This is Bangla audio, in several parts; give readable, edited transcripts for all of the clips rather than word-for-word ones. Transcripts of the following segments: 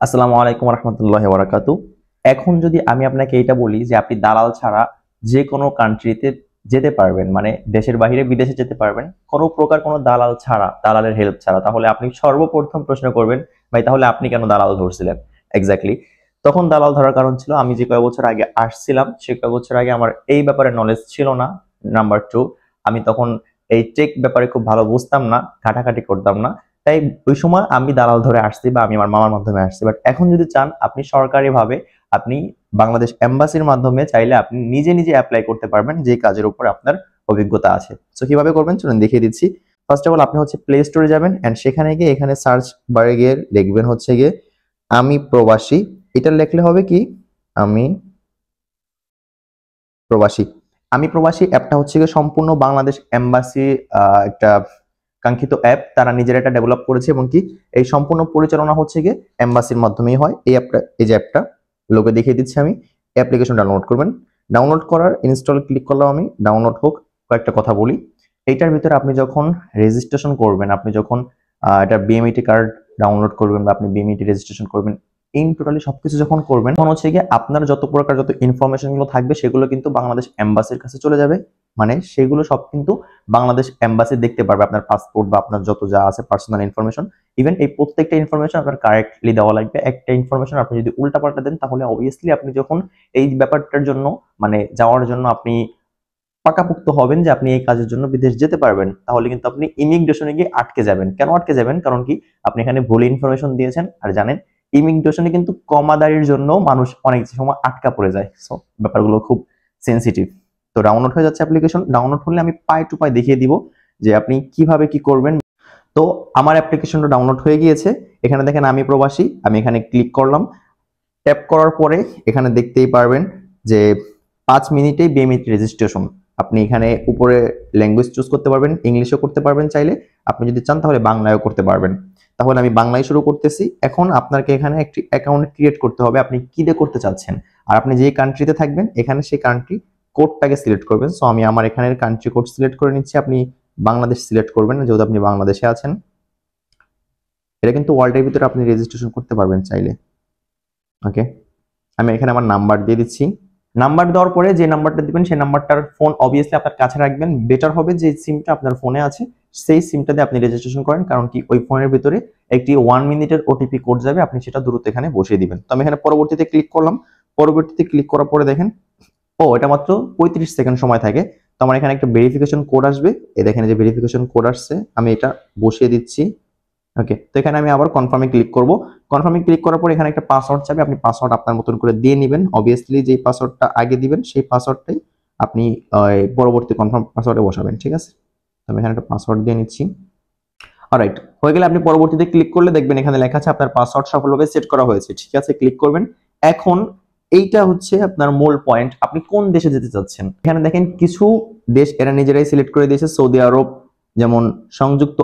আসসালামু আলাইকুম রহমতুল্লাহি ওয়া বারাকাতু। এখন যদি আমি আপনাকে এটা বলি যে আপনি দালাল ছাড়া যে কোনো কান্ট্রিতে যেতে পারবেন, মানে দেশের বাইরে বিদেশে যেতে পারবেন কোনো প্রকার কোনো দালাল ছাড়া, দালালের হেল্প ছাড়া, তাহলে আপনি সর্বপ্রথম প্রশ্ন করবেন, ভাই তাহলে আপনি কেন দালাল ধরছিলেন? এক্স্যাক্টলি। তখন দালাল ধরার কারণ ছিল আমি যে কয়েক বছর আগে আসছিলাম সে কয়েক বছর আগে আমার এই ব্যাপারে নলেজ ছিল না। নাম্বার টু, আমি তখন এই টেক ব্যাপারে খুব ভালো বুঝতাম না, ঘাটাঘাটি করতাম না। তাই ওই সময় আমি দালাল ধরে আসছি বা আমি আমার মামার মাধ্যমে আসছি। বাট এখন যদি চান আপনি সরকারি ভাবে আপনি বাংলাদেশ এম্বাসির মাধ্যমে চাইলে আপনি নিজে নিজে অ্যাপ্লাই করতে পারবেন যে কাজের উপর আপনার অভিজ্ঞতা আছে। সো কিভাবে করবেন চলুন দেখিয়ে দিচ্ছি। ফার্স্ট অফ অল আপনি হচ্ছে প্লে স্টোরে যাবেন এন্ড সেখানে গিয়ে এখানে সার্চ বারে গিয়ে লিখবেন হচ্ছে গিয়ে আমি প্রবাসী। এটা লিখলে হবে কি আমি প্রবাসী। আমি প্রবাসী অ্যাপটা হচ্ছে গিয়ে সম্পূর্ণ বাংলাদেশ এম্বাসি একটা কাঙ্ক্ষিত অ্যাপ, তারা নিজেরা এটা ডেভেলপ করেছে এবং কি এই সম্পূর্ণ পরিচালনা হচ্ছে গিয়ে এম্বাসির মাধ্যমেই হয়। এই অ্যাপটা, এই যে অ্যাপটা লোকে দেখিয়ে দিচ্ছি আমি, অ্যাপ্লিকেশন ডাউনলোড করবেন। ডাউনলোড করার ইনস্টল ক্লিক করলাম আমি, ডাউনলোড হোক। কয়েকটা কথা বলি, এইটার ভিতরে আপনি যখন রেজিস্ট্রেশন করবেন, আপনি যখন এটা বিএমইটি কার্ড ডাউনলোড করবেন বা আপনি বিএমইটি রেজিস্ট্রেশন করবেন, ইন টোটালি সবকিছু যখন করবেন তখন হচ্ছে গিয়ে আপনার যত প্রকার যত ইনফরমেশন গুলো থাকবে সেগুলো কিন্তু বাংলাদেশ এম্বাসির কাছে চলে যাবে। মানে সেগুলো সব কিন্তু বাংলাদেশ এম্বাসি দেখতে পারবে, আপনার পাসপোর্ট বা আপনার যত যা আছে পার্সোনাল ইনফরমেশন। ইভেন এই প্রত্যেকটা ইনফরমেশন আপনার কারেক্টলি দেওয়া লাগবে। একটা ইনফরমেশন আপনি যদি উল্টাপাল্টা দেন তাহলে অবভিয়াসলি আপনি যখন এই ব্যাপারটার জন্য মানে যাওয়ার জন্য আপনি পাকাপোক্ত হবেন যে আপনি এই কাজের জন্য বিদেশ যেতে পারবেন, তাহলে কিন্তু আপনি ইমিগ্রেশনে গিয়ে আটকে যাবেন। কেন আটকে যাবেন? কারণ কি আপনি এখানে ভুল ইনফরমেশন দিয়েছেন। আর জানেন ইমিগ্রেশনে কিন্তু কমাদারির জন্য মানুষ অনেক সময় আটকা পড়ে যায়। সো ব্যাপারগুলো খুব সেন্সিটিভ। তো ডাউনলোড হয়ে যাচ্ছে অ্যাপ্লিকেশন। ডাউনলোড হলে আমি পাই টু পাই দেখিয়ে দিব যে আপনি কিভাবে কি করবেন। তো আমার অ্যাপ্লিকেশনটা ডাউনলোড হয়ে গিয়েছে। এখানে দেখেন আমি প্রবাসী, আমি এখানে ক্লিক করলাম। ট্যাপ করার পরে এখানে দেখতেই পারবেন যে 5 মিনিটেই বিএমইটি রেজিস্ট্রেশন। আপনি এখানে উপরে ল্যাঙ্গুয়েজ চুজ করতে পারবেন, ইংলিশও করতে পারবেন চাইলে, আপনি যদি চান তাহলে বাংলায়ও করতে পারবেন। তাহলে আমি বাংলায় শুরু করতেছি। এখন আপনাকে এখানে একটি অ্যাকাউন্ট ক্রিয়েট করতে হবে, আপনি কি দিয়ে করতে চাচ্ছেন আর আপনি যে কান্ট্রিতে থাকবেন এখানে সেই কান্ট্রি কোডটাকে সিলেক্ট করবেন। সো আমি আমার এখানের কান্ট্রি কোড সিলেক্ট করে নিচ্ছি। আপনি বাংলাদেশ সিলেক্ট করবেন যেহেতু আপনি বাংলাদেশে আছেন। এটা কিন্তু ওয়ার্ল্ডের ভিতরে আপনি রেজিস্ট্রেশন করতে পারবেন চাইলে। ওকে, আমি এখানে আমার নাম্বার দিয়ে দিচ্ছি। নাম্বার দেওয়ার পরে যে নাম্বারটা দিবেন সেই নাম্বারটার ফোন অবভিয়াসলি আপনার কাছে রাখবেন। বেটার হবে যে সিমটা আপনার ফোনে আছে সেই সিমটা দিয়ে আপনি রেজিস্ট্রেশন করেন, কারণ কি ওই ফোনের ভিতরে একটি 1 মিনিটের ওটিপি কোড যাবে, আপনি সেটা দ্রুত এখানে বসিয়ে দিবেন। তো আমি এখানে পরবর্তীতে ক্লিক করলাম। পরবর্তীতে ক্লিক করার পরে দেখেন এটা মাত্র 35 সেকেন্ড সময় থাকে। তো আমার এখানে একটা ভেরিফিকেশন কোড আসবে, এই দেখেন যে ভেরিফিকেশন কোড আসছে, আমি এটা বসিয়ে দিচ্ছি। ওকে, তো এখানে আমি আবার কনফার্মে ক্লিক করব। কনফার্মে ক্লিক করার পর এখানে একটা পাসওয়ার্ড চাইবে, আপনি পাসওয়ার্ড আপনার মতন করে দিয়ে নেবেন। অবভিয়াসলি যেই পাসওয়ার্ডটা আগে দিবেন সেই পাসওয়ার্ডটাই আপনি পরবর্তী কনফার্ম পাসওয়ার্ডে বসাবেন, ঠিক আছে? তো আমি এখানে একটা পাসওয়ার্ড দিয়ে নিচ্ছি। অলরাইট, হয়ে গেলে আপনি পরবর্তীতে ক্লিক করলে দেখবেন এখানে লেখা আছে আপনার পাসওয়ার্ড সফলভাবে সেট করা হয়েছে, ঠিক আছে? ক্লিক করবেন। এখন এইটা হচ্ছে আপনার মূল পয়েন্ট, আপনি কোন দেশে যেতে চাচ্ছেন। এখানে দেখেন কিছু দেশ এরা নিজেরাই সিলেক্ট করে দিয়েছে। সৌদি আরব, যেমন সংযুক্ত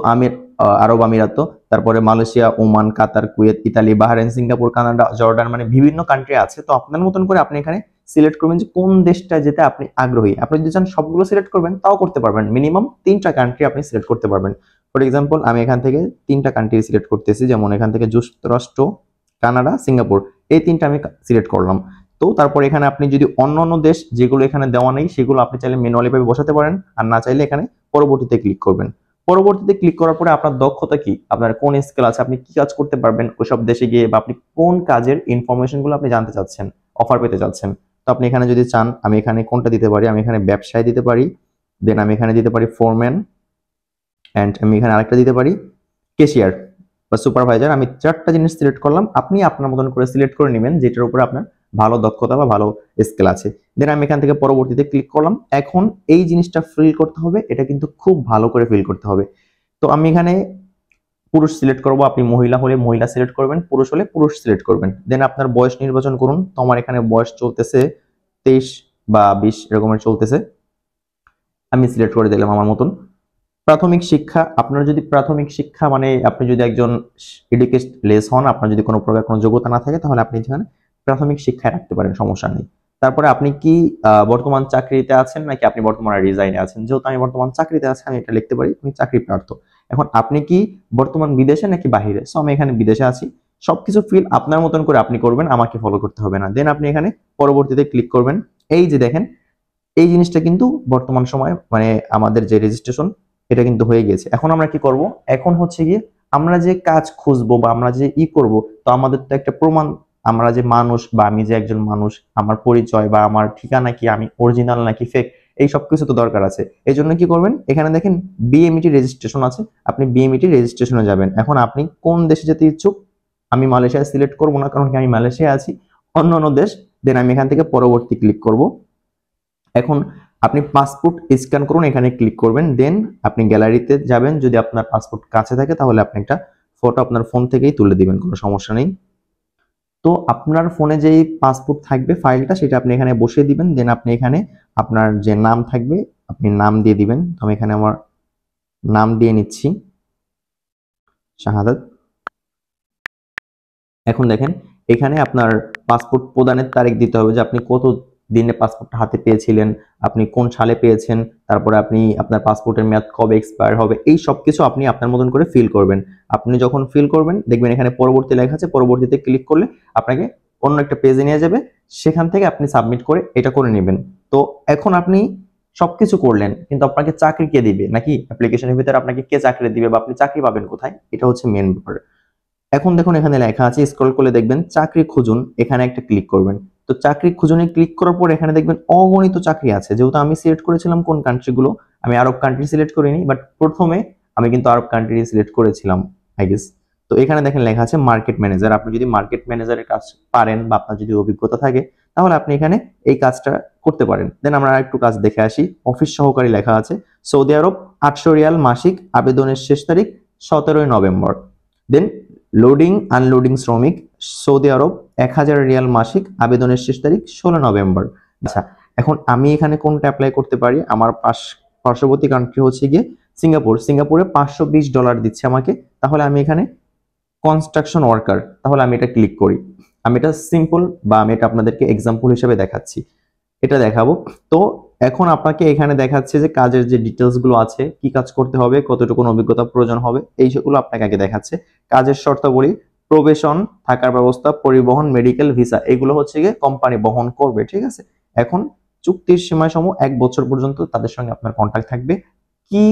আরব আমিরাত, তারপরে Malaysia, Oman, Qatar, Kuwait, Italy, Bahrain, Singapore, Canada, Jordan, মানে বিভিন্ন কান্ট্রি আছে। তো আপনার মতন করে আপনি এখানে সিলেক্ট করবেন যে কোন দেশটা যেতে আপনি আগ্রহী। আপনি যদি চান সবগুলো সিলেক্ট করবেন তাও করতে পারবেন, মিনিমাম 3টা কান্ট্রি আপনি সিলেক্ট করতে পারবেন। ফর এক্সাম্পল আমি এখান থেকে 3টা কান্ট্রি সিলেক্ট করতেছি, যেমন এখান থেকে যুক্তরাষ্ট্র, কানাডা, সিঙ্গাপুর, এই 3টা আমি সিলেক্ট করলাম। তো তারপর এখানে আপনি যদি অন্যান্য দেশ যেগুলো এখানে দেওয়া নেই সেগুলো আপনি চাইলে ম্যানুয়ালি ভাবে বসাতে পারেন, আর না চাইলে এখানে পরবর্তীতে ক্লিক করবেন। পরবর্তীতে ক্লিক করার পরে আপনার দক্ষতা কি, আপনার কোন স্কিল আছে, আপনি কি কাজ করতে পারবেন ওইসব দেশে গিয়ে, বা আপনি কোন কাজের ইনফরমেশন গুলো আপনি জানতে চাচ্ছেন, অফার পেতে চাচ্ছেন। তো আপনি এখানে যদি চান আমি এখানে কোনটা দিতে পারি, আমি এখানে ব্যবসায় দিতে পারি, দেন আমি এখানে দিতে পারি ফোরম্যান, এন্ড আমি এখানে আরেকটা দিতে পারি ক্যাশিয়ার বা সুপারভাইজার। আমি 4টা জিনিস সিলেক্ট করলাম, আপনি আপনার মতন করে সিলেক্ট করে নেবেন যেটার উপরে আপনার ভালো দক্ষতা বা ভালো স্কিল আছে। দেন আমি এখান থেকে পরবর্তীতে ক্লিক করলাম। এখন এই জিনিসটা ফিল করতে হবে, এটা কিন্তু খুব ভালো করে ফিল করতে হবে। তো আমি এখানে পুরুষ সিলেক্ট করব, আপনি মহিলা হলে মহিলা সিলেক্ট করবেন, পুরুষ হলে পুরুষ সিলেক্ট করবেন। দেন আপনার বয়স নির্বাচন করুন। তো আমার এখানে বয়স চলতেছে 23 বা 20 এরকমের চলতেছে, আমি সিলেক্ট করে দিলাম আমার মতন। প্রাথমিক শিক্ষা, আপনার যদি প্রাথমিক শিক্ষা মানে আপনি যদি একজন এডুকেটেড লেস হন, আপনার যদি কোনো প্রকার কোনো যোগ্যতা না থাকে তাহলে আপনি এখানে প্রাথমিক শিক্ষায় রাখতে পারেন, সমস্যা নেই। তারপরে আপনি কি বর্তমান চাকরিতে আছেন নাকি আপনি বর্তমানে রিজাইনে আছেন। যেহেতু আমি বর্তমান চাকরিতে আছি আমি এটা লিখতে পারি, আমি চাকরি প্রার্থ। এখন আপনি কি বর্তমান বিদেশে নাকি বাহিরে, সো আমি এখানে বিদেশে আছি। সবকিছু ফিল আপনার মতন করে আপনি করবেন, আমাকে ফলো করতে হবে না। দেন আপনি এখানে পরবর্তীতে ক্লিক করবেন। এই যে দেখেন এই জিনিসটা কিন্তু বর্তমান সময়ে মানে আমাদের যে রেজিস্ট্রেশন এটা কিন্তু হয়ে গেছে। এখন আমরা কি করব, এখন হচ্ছে গিয়ে আমরা যে কাজ খুঁজবো বা আমরা যে করব, তো আমাদের তো একটা প্রমাণ, আমরা যে মানুষ বা আমি যে একজন মানুষ, আমার পরিচয় বা আমার ঠিকানা কি, আমি অরিজিনাল নাকি ফেক, এই সব কিছু তো দরকার আছে। এই জন্য কি করবেন, এখানে দেখেন বিএমইটি রেজিস্ট্রেশন আছে, আপনি বিএমইটি রেজিস্ট্রেশনে যাবেন। এখন আপনি কোন দেশে যেতে ইচ্ছুক, আমি মালয়েশিয়া সিলেক্ট করব না, কারণ কি আমি মালয়েশিয়া আছি, অন্য অন্য দেশ। দেন আমি এখান থেকে পরবর্তী ক্লিক করব। এখন আপনি পাসপোর্ট স্ক্যান করুন, এখানে ক্লিক করবেন। দেন আপনি গ্যালারিতে যাবেন, যদি আপনার পাসপোর্ট কাছে থাকে তাহলে আপনি একটা ফটো আপনার ফোন থেকেই তুলে দিবেন, কোনো সমস্যা নেই। তো আপনার ফোনে যেই পাসপোর্ট থাকবে ফাইলটা, সেটা আপনি এখানে বসিয়ে দিবেন। দেন আপনি এখানে আপনার যে নাম থাকবে আপনি নাম দিয়ে দিবেন। তো আমি এখানে আমার নাম দিয়ে নিচ্ছি, শাহাদাত। এখন দেখেন এখানে আপনার পাসপোর্ট প্রদানের তারিখ দিতে হবে, যে আপনি কত দিনে পাসপোর্টটা হাতে পেয়েছিলেন, আপনি কোন সালে পেয়েছেন, তারপরে আপনি আপনার পাসপোর্টের মেয়াদ কবে এক্সপায়ার হবে, এই সব কিছু আপনি আপনার মতন করে ফিল করবেন। আপনি যখন ফিল করবেন দেখবেন এখানে পরবর্তী লেখা আছে, পরবর্তীতে ক্লিক করলে আপনাকে অন্য একটা পেজে নিয়ে যাবে, সেখান থেকে আপনি সাবমিট করে এটা করে নেবেন। তো এখন আপনি সবকিছু করলেন, কিন্তু আপনাকে চাকরি কে দিবে, নাকি অ্যাপ্লিকেশনের ভিতরে আপনাকে কে চাকরি দিবে বা আপনি চাকরি পাবেন কোথায়, এটা হচ্ছে মেন ব্যাপার। এখন দেখুন এখানে লেখা আছে, স্ক্রল করলে দেখবেন চাকরি খুঁজুন, এখানে একটা ক্লিক করবেন। তো চাকরি খুঁজুনে ক্লিক করার পর এখানে দেখবেন অগণিত চাকরি আছে। যেহেতু আমি সিলেক্ট করেছিলাম কোন কান্ট্রিগুলো, আমি আরব কান্ট্রি সিলেক্ট করিনি, বাট প্রথমে আমি কিন্তু আরব কান্ট্রি সিলেক্ট করেছিলাম আই গেস। তো এখানে দেখেন লেখা আছে মার্কেট ম্যানেজার। আপনি যদি মার্কেট ম্যানেজারের কাজ পারেন বা আপনার যদি অভিজ্ঞতা থাকে, তাহলে আপনি এখানে এই কাজটা করতে পারেন। দেন আমরা একটু কাজ দেখে আসি। অফিস সহকারী লেখা আছে, সৌদি আরব 800 রিয়াল মাসিক, আবেদনের শেষ তারিখ 17 নভেম্বর। দেন লোডিং আনলোডিং শ্রমিক, সৌদি আরব 1000 রিয়াল মাসিক, আবেদনের শেষ তারিখ 16 নভেম্বর। আচ্ছা, এখন আমি এখানে কোনটা অ্যাপ্লাই করতে পারি? আমার পার্শ্ববর্তী কান্ট্রি হচ্ছে গিয়ে সিঙ্গাপুর। সিঙ্গাপুরে $520 দিচ্ছে আমাকে, তাহলে আমি এখানে কনস্ট্রাকশন ওয়ার্কার, তাহলে আমি এটা ক্লিক করি। আমি এটা সিম্পল বা আমি এটা আপনাদেরকে এক্সাম্পল হিসেবে দেখাচ্ছি, এটা দেখাবো। তো এখন আপনাকে এখানে দেখাচ্ছে যে কাজের যে ডিটেলস গুলো আছে, কি কাজ করতে হবে, কতটুকু অভিজ্ঞতা প্রয়োজন হবে, এই সেগুলো আপনাকে আগে দেখাচ্ছে। কাজের শর্তাবলী, প্রবেশন, থাকার ব্যবস্থা, পরিবহন, মেডিকেল, ভিসা, এগুলো হচ্ছে গিয়ে কোম্পানি বহন করবে, ঠিক আছে। এখন চুক্তির সময়সমূহ 1 বছর পর্যন্ত তাদের সঙ্গে আপনার কন্ট্যাক্ট থাকবে। কি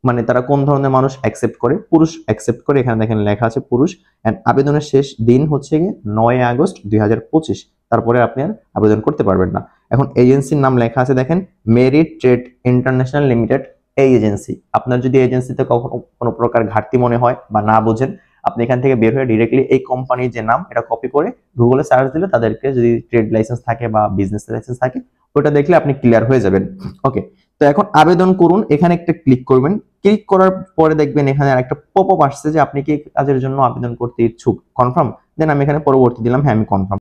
মানে তারা কোন ধরনের মানুষ অ্যাকসেপ্ট করে? পুরুষ অ্যাকসেপ্ট করে, এখানে দেখেন লেখা আছে পুরুষ। এন্ড আবেদনের শেষ দিন হচ্ছে গিয়ে 9 আগস্ট 2025, তারপরে আপনি আর আবেদন করতে পারবেন না। এখন এজেন্সির নাম লেখা আছে দেখেন, মেরিট ট্রেড ইন্টারন্যাশনাল লিমিটেড, এই এজেন্সি। আপনার যদি এজেন্সিতে কখনো কোনো প্রকার ঘাটতি মনে হয় বা না বোঝেন, আপনি এখান থেকে বের হয়ে ডিরেক্টলি এই কোম্পানির যে নাম এটা কপি করে গুগলে সার্চ দিলে তাদেরকে যদি ট্রেড লাইসেন্স থাকে বা বিজনেস লাইসেন্স থাকে ওটা দেখলে আপনি ক্লিয়ার হয়ে যাবেন। ওকে, তো এখন আবেদন করুন, এখানে একটা ক্লিক করবেন। ক্লিক করার পরে দেখবেন এখানে একটা পপআপ আসছে যে আপনি কি কাজের জন্য আবেদন করতে ইচ্ছুক, কনফার্ম। দেন আমি এখানে পরবর্তী দিলাম, হ্যাঁ আমি কনফার্ম।